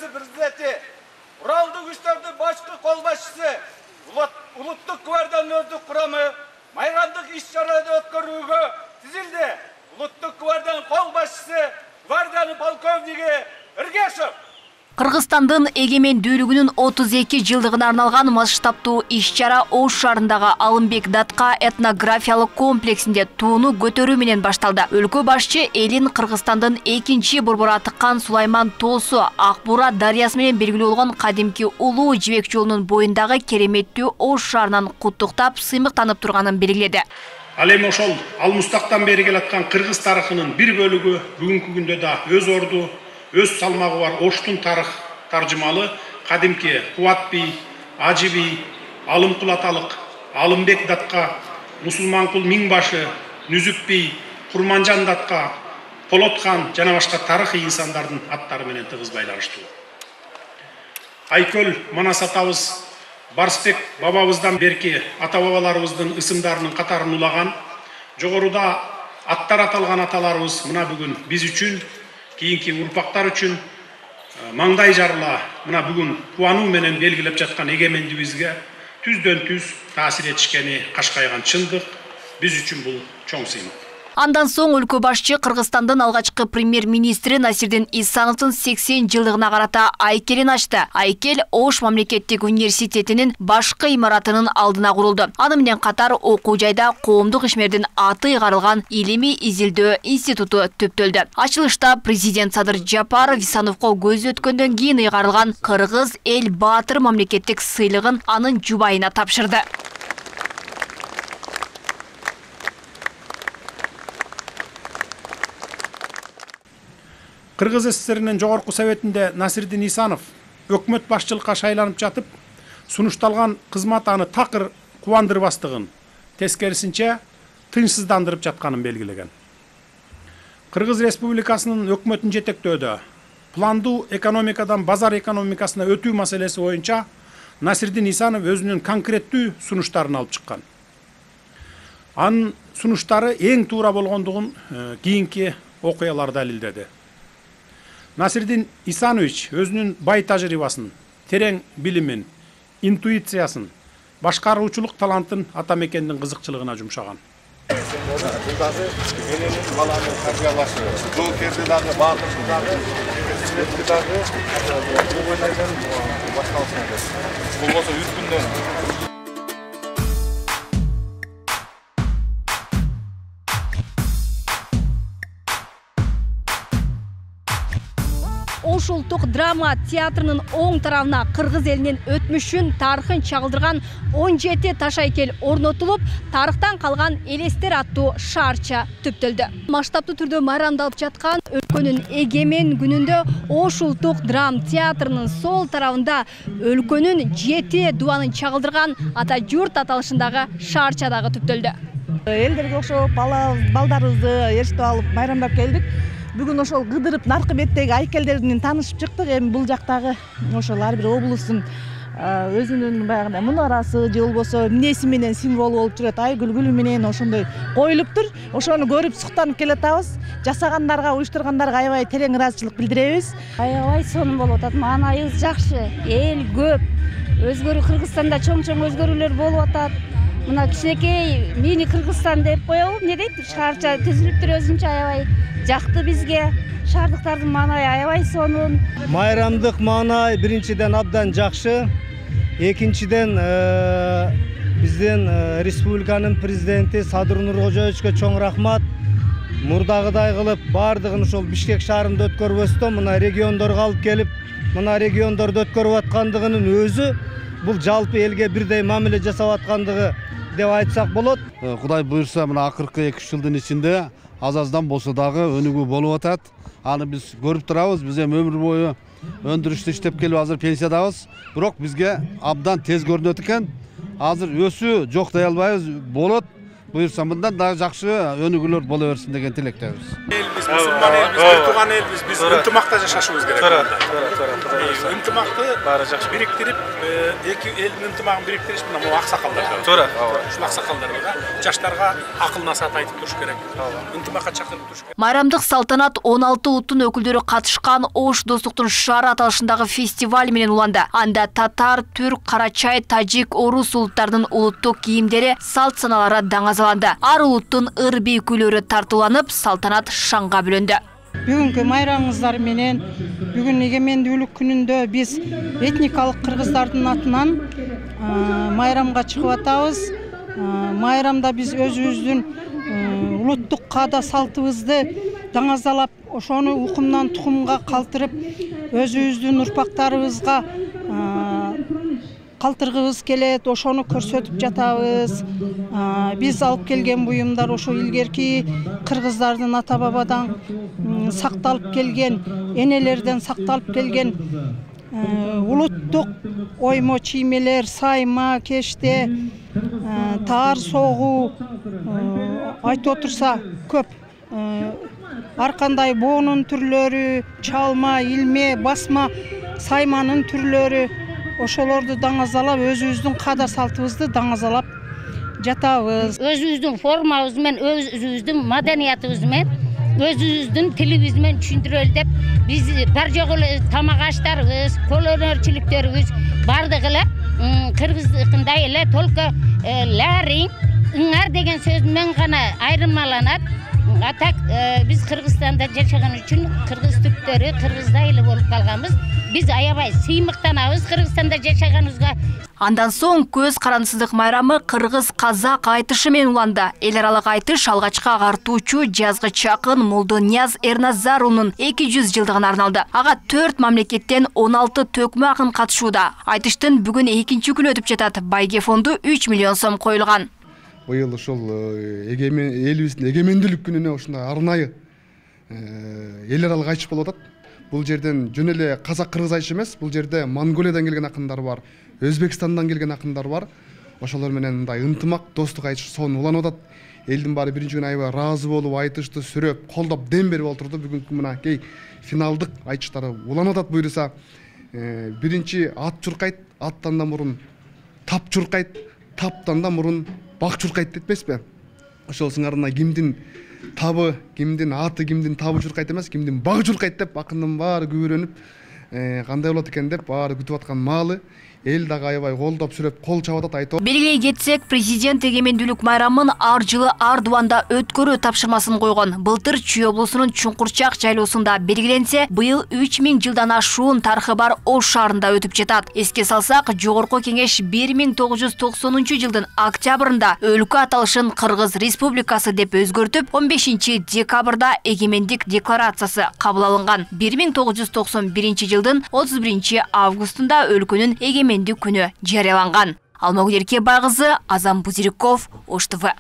Республикасы президенти, Уралдық күштердің башқы қолбасшысы, Улуттық гвардияның өздік құрамы майрандық іс-шараларды өткөрүүгө тизилди. Улуттық гвардияның қолбасшысы, гвардияның полковниги Эргешев. Кыргызстандын эгемендүүлүгүнүн 32 жылдыгына арналган масштабтуу иш-чара Ош шаарындагы Алымбек Датка этнографиялык комплексинде тууну көтөрүү менен башталды. Өлкө башчы элин Кыргызстандын экинчи борбора тыккан Сулайман тоосу Акбура дарыясы менен белгилүү болгон кадимки улуу жибек жолунун боюндагы кереметтүү Ош шаарынан куттуктап, сыймыктанып турганын белгиледи. Ал эми ошол алмустактан бери келаткан кыргыз тарыхынын бир бөлүгү бүгүнкү күндө да өз орду, өз салмагы бар Оштун тарых таржымалы кадимки Кубат би, Ажы би, Алымкул аталык, Алымбек Датка, Мусулманкул Миңбашы, Нүзүк би, Курманжан Датка, Полотхан жана башка тарыхый инсандардын аттары менен тыгыз байланыштуу. Айкөл Манас атабыз Барсбек бабабыздан берки ата-бабаларыбыздын ысымдарынын катарын улаган, жогоруда аттар аталган аталарыбыз мына бүгүн биз үчүн, кийинки урпактар үчүн маңдай жарыла мына бүгүн кубануу менен белгилеп жаткан эгемендигибизге түздөн түз таасир этишкени кашкайган чындык. Биз үчүн бул чоң сыймык. Андан соң өлкө башчы Кыргызстандын алгачкы премьер-министри Насирдин Исановдун 80 жылдыгына карата айкелин ачты. Айкел Ош мамлекеттик университетинин башкы имаратынын алдына курулду. Аны менен катар окуу жайда коомдук ишмердин аты ыйгарылган илимий изилдөө институту түптөлдү. Ачылышта президент Садыр Жапаров Исановго көз өткөндөн кийин ыйгарылган Кыргыз эл баатыр мамлекеттик сыйлыгын анын жубайына тапшырды. Кыргыз СССРинин жогорку советинде Насирдин Исанов өкмөт башчылыкка шайланып жатып, сунушталган кызмат аны такыр кубандырбастыгын, тескерисинче тынчсыздандырып жатканын белгилеген. Кыргыз Республикасынын өкмөтүн жетектөөдө пландуу экономикадан базар экономикасына өтүү маселеси боюнча Насирдин Исанов өзүнүн конкреттүү сунуштарын алып чыккан. Анын сунуштары эң туура болгондугун кийинки окуялар далилдеди. Насирдин Исанович өзүнүн бай тажрыйбасын, терең билимин, интуициясын, башкаруучулук талантын ата мекендин кызыкчылыгына жумшаган. Бул дагы эненин баланы тарбиялашы, жоокерди дагы баатырды дагы, президентти дагы ойнайдан башталсын. Бул болсо 3 күндөн Ош улуттук драма театрынын оң тарабына кыргыз элинин өтмүшүн, тарыхын чагылдырган 17 таш айкел орнотулуп, тарыхтан калган элестер аттуу шаарча түптөлдү. Масштабтуу түрдө майрамдалып жаткан өлкөнүн эгемен күнүндө Ош улуттук драма театрынын сол тарабында өлкөнүн 7 дубанын чагылдырган ата журт аталышындагы шаарча дагы түптөлдү. Элдерге окшоп балдарыбызды ээрчитип алып майрамдап келдик. Бүгүн ошол кыдырып наркы беттеги айкелдеринен таанышып чыктык. Эми бул жактагы ошол ар бир облустун өзүнүн баягындай мунарасы же болбосо эмнеси менен символ болуп жүрөт, айгүл менен ошондой коюлуптур. Ошону көрүп суктанып келатабыз. Жасагандарга, уюштургандарга аябай терең ыраазычылык билдиребиз. Аябай сонун болуп атат. Маанайыбыз жакшы, эл көп. Өзгөрүү Кыргызстанда чоң өзгөрүүлөр болуп атат. Мына кичинекей мини Кыргызстан деп коебу, эмне дейт? Шаарча түзүлүптүр өзүнчө аябай жакты бизге. Шаардыктардын маанайы аябай сонун. Майрамдык маанай биринчиден абдан жакшы. Экинчиден биздин республиканын президенти Садыр Нуркожоевичке чоң рахмат. Мурдагыдай кылып бардыгын ошол Бишкек шаарында өткөрбөстөн мына региондорго алып келип, мына региондордо өткөрүп аткандыгынын өзү бул жалпы элге бирдей мамиле жасап аткандыгы деп айтсак болот. Кудай буйрса мына акыркы 2 жылдын ичинде аз-аздан болсо дагы өнүгүү болуп атат. Аны биз көрүп турабыз. Биз эми өмүр бою өндүрүштү иштеп келип азыр пенсиядабыз. Бирок бизге абдан тез көрүнөт экен. Азыр өсүү жок дей албайбыз, болот. буюрса мындан дагы жакшы өнүгүүлөр боло берсин деген тилектебиз. Элбиз, мусулман элбиз, бир тууган элбиз, биз ынтымакта жашашыбыз керек. Ынтымакты баары жакшы бириктирип, эки элдин ынтымагын бириктириш мына могу аксакалдар. Туура. Ушул аксакалдарга жаштарга акыл насаат айтып туруш керек. Ынтымакка чакырып туруш керек. Майрамдык салтанат 16 улуттун өкүлдөрү катышкан Ош достуктун шаары аталышындагы фестиваль менен уланды. Анда татар, түрк, карачай, тажик, орус улуттарынын улуттук кийимдери, салт саналары даңазаланды. Ар улуттун ыр-би күйлөрү тартууланып, салтанат шаңга бөлөндү. Бүгүнкү майрамыңыздар менен бүгүн эгемендүүлүк күнүндө биз этникалык кыргыздардын атынан майрамга чыгып атабыз. Майрамда биз өзүбүздүн улуттук каада салтыбызды даңазалап, ошону укумдан тукумга калтырып, өзүбүздүн урпактарыбызга калтыргыбыз келет, ошону көрсөтүп жатабыз. Биз алып келген буюмдар ошо илгерки кыргыздардын ата бабадан сакталып келген, энелерден сакталып келген улуттук оймо чиймелер, сайма, кеште, таар согуу, айтып отурса көп. Ар кандай боонун түрлөрү, чалма, илме, басма, сайманын түрлөрү, ошолорду даңазалап, өзүбүздүн каада салтыбызды даңазалап жатабыз. Өзүбүздүн формабыз менен, өзүбүздүн маданиятыбыз менен, өзүбүздүн тилибиз менен түшүндүрөлү деп, биз бар жогу эле тамак аштарыбыз, кол өнөрчүлүктөрүбүз бардыгы эле кыргыздыкындай эле только ларин, ыңар деген сөз менен гана айырмаланат. А так биз Кыргызстанда жашаган үчүн кыргыз түрктөрү кыргыздай эле болуп калганбыз. Биз аябай сыймыктанабыз Кыргызстанда жашаганыбызга. Андан соң көз карансыздык майрамы кыргыз казак айтышы менен уланды. Эл аралык айтыш алгачкы агартуучу жазгы чакын Молдонияз Эрназарунун 200 жылдыгына арналды. Ага 4 мамлекеттен 16 төкмө акын катышууда. Айтыштын бүгүн 2-нчи күнү өтүп жатат. Байге фонду 3 миллион сом коюлган. Быйыл ошол элибиздин эгемендүүлүк күнүнө ушундай арнайы эл аралык айтыш болуп атат. Бул жерден жөн эле казак-кыргыз айтышы эмес, бул жерде Монголиядан келген акындар бар, Өзбекстандан келген акындар бар. Ошолор менен мындай ынтымак, достук айтыш сонун уланып атат. Элдин баары биринчи күнү аябай ыраазы болуп, айтышты сүрөп, колдоп, дем берип отурду. Бүгүнкү мына кей финалдык айтыштары уланып атат. Буйруса, биринчи ат чуркайт, аттан да мурун тап чуркайт, таптан да мурун бак чуркайт дейт эмеспи? Ошол сыңарына кимдин табы, кимдин аты, кимдин табы чуркайт эмес, кимдин багы чуркайт деп акындын баары күбүрөнүп, кандай болот экен деп баары күтүп аткан маалы. Эл дагы аябай колдоп сүрөп, кол чабып атат айтып. Белгилей кетсек, президент эгемендүүлүк майрамын ар жылы ар дубанда өткөрүү тапшырмасын койгон. Былтыр Чүй облусунун Чуңкурчак жайлоосунда белгиленсе, быйыл 3000 жылдан ашуун тарыхы бар Ош шаарында өтүп жатат. Эске салсак, Жогорку Кеңеш 1990 жылдын октябрында өлкө аталышын Кыргыз Республикасы деп өзгөртүп, 15 декабрда эгемендик декларациясы кабыл алынган. 1991 жылдын 31 августунда өлкөнүн эгемендик күнү жарыяланган. Алмагүл Эркебай кызы, Азам Бузириков, Ош ТВ.